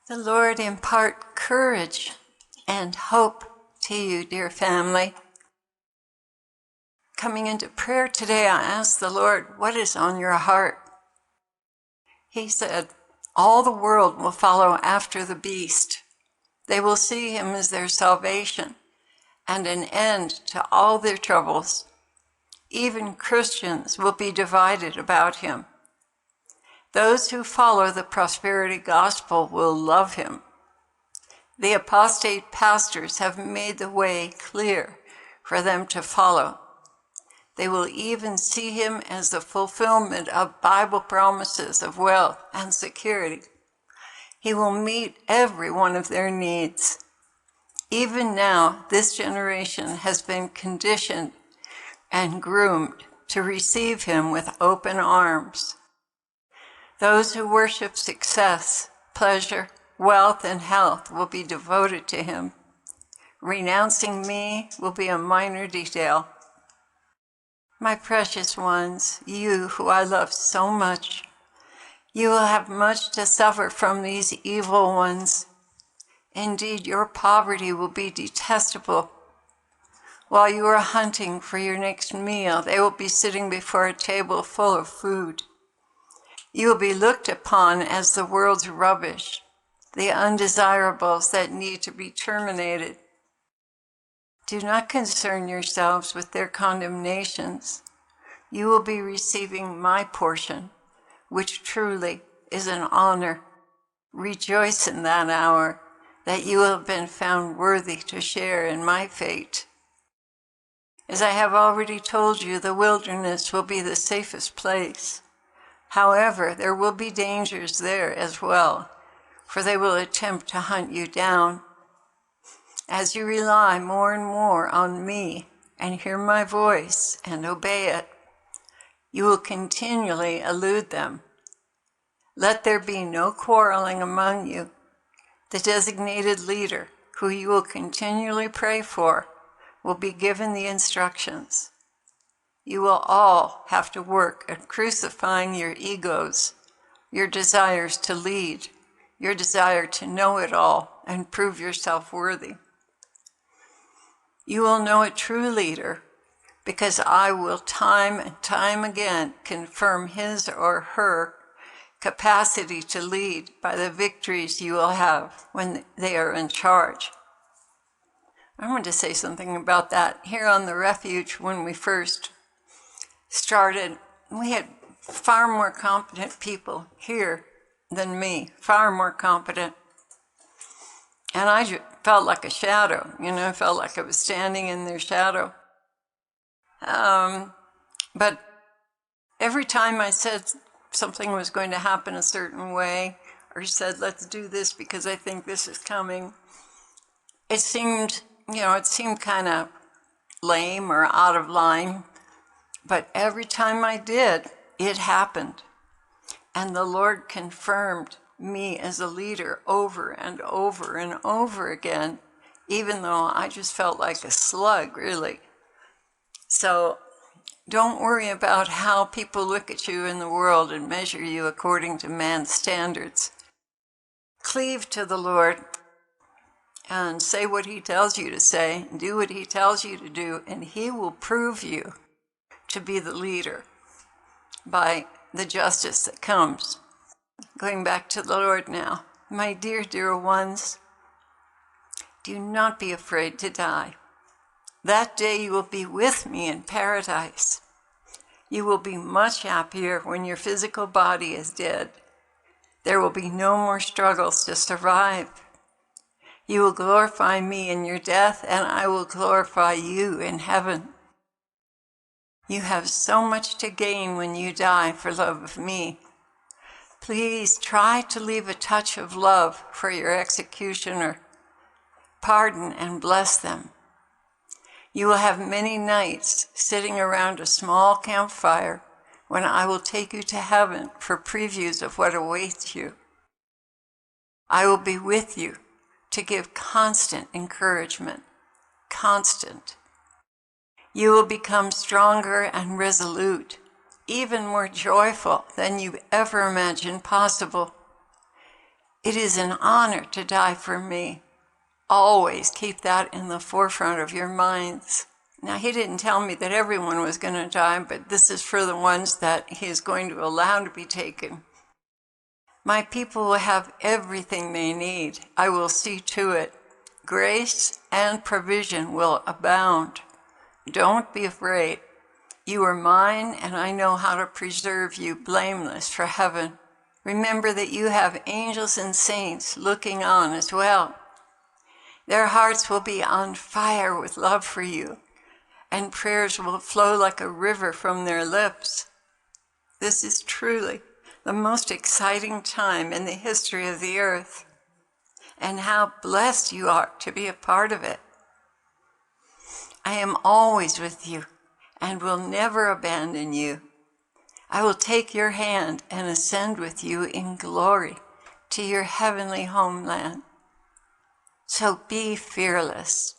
The Lord impart courage and hope to you, dear family. Coming into prayer today, I asked the Lord, what is on your heart? He said, all the world will follow after the beast. They will see him as their salvation and an end to all their troubles. Even Christians will be divided about him. Those who follow the prosperity gospel will love him. The apostate pastors have made the way clear for them to follow. They will even see him as the fulfillment of Bible promises of wealth and security. He will meet every one of their needs. Even now, this generation has been conditioned and groomed to receive him with open arms. Those who worship success, pleasure, wealth, and health will be devoted to him. Renouncing me will be a minor detail. My precious ones, you who I love so much, you will have much to suffer from these evil ones. Indeed, your poverty will be detestable. While you are hunting for your next meal, they will be sitting before a table full of food. You will be looked upon as the world's rubbish, the undesirables that need to be terminated. Do not concern yourselves with their condemnations. You will be receiving my portion, which truly is an honor. Rejoice in that hour that you have been found worthy to share in my fate. As I have already told you, the wilderness will be the safest place. However, there will be dangers there as well, for they will attempt to hunt you down. As you rely more and more on me and hear my voice and obey it, you will continually elude them. Let there be no quarreling among you. The designated leader, who you will continually pray for, will be given the instructions. You will all have to work at crucifying your egos, your desires to lead, your desire to know it all and prove yourself worthy. You will know a true leader because I will time and time again confirm his or her capacity to lead by the victories you will have when they are in charge. I want to say something about that. Here on the refuge, when we first started, we had far more competent people here than me, far more competent. And I just felt like a shadow, I felt like I was standing in their shadow. But every time I said something was going to happen a certain way, or said, let's do this because I think this is coming, it seemed kind of lame or out of line. But every time I did, it happened. And the Lord confirmed me as a leader over and over and over again, even though I just felt like a slug, really. So don't worry about how people look at you in the world and measure you according to man's standards. Cleave to the Lord and say what he tells you to say, do what he tells you to do, and he will prove you to be the leader by the justice that comes. Going back to the Lord now. My dear, dear ones, do not be afraid to die. That day you will be with me in paradise. You will be much happier when your physical body is dead. There will be no more struggles to survive. You will glorify me in your death, and I will glorify you in heaven. You have so much to gain when you die for love of me. Please try to leave a touch of love for your executioner. Pardon and bless them. You will have many nights sitting around a small campfire when I will take you to heaven for previews of what awaits you. I will be with you to give constant encouragement, constant. You will become stronger and resolute, even more joyful than you ever imagined possible. It is an honor to die for me. Always keep that in the forefront of your minds. Now, he didn't tell me that everyone was going to die, but this is for the ones that he is going to allow to be taken. My people will have everything they need. I will see to it. Grace and provision will abound. Don't be afraid. You are mine, and I know how to preserve you blameless for heaven. Remember that you have angels and saints looking on as well. Their hearts will be on fire with love for you, and prayers will flow like a river from their lips. This is truly the most exciting time in the history of the earth, and how blessed you are to be a part of it. I am always with you and will never abandon you. I will take your hand and ascend with you in glory to your heavenly homeland. So be fearless.